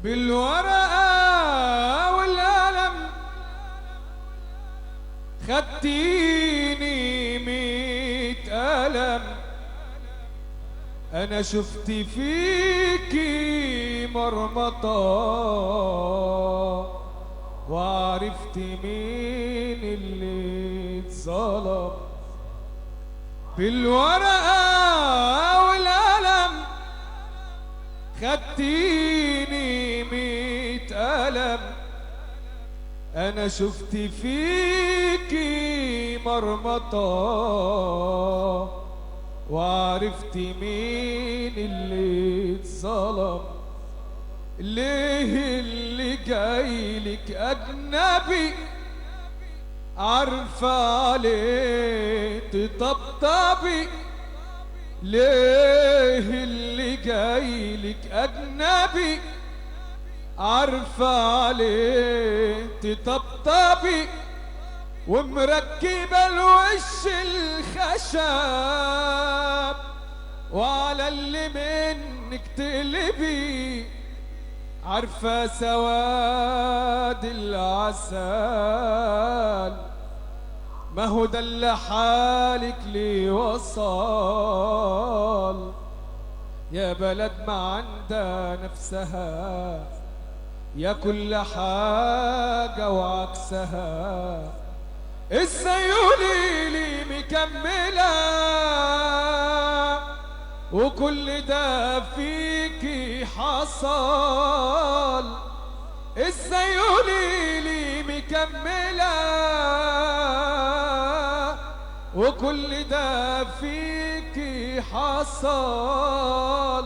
بالورقة والقلم خدتيني 100 قلم. أنا شفت فيكي مرمطة وعرفت مين اللي اتظلم. بالورقة والقلم خدتيني 100 قلم. أنا شفت فيكي مرمطة وعرفت مين اللي اتظلم. ليه اللي جايلك أجنبي عارفة عليه تطبطبي؟ ليه اللي جايلك أجنبي عارفة عليه تطبطبي؟ ومركبة الوش الخشب وعلى اللي منك تقلبي. عارفة سواد العسل ما هو ده اللي حالك لي وصل. يا بلد ما عندها نفسها يا كل حاجة وعكسها. ازاي قوليلي مكملة وكل ده فيكي حصل؟ ازاي قوليلي مكملة وكل ده فيكي حصل؟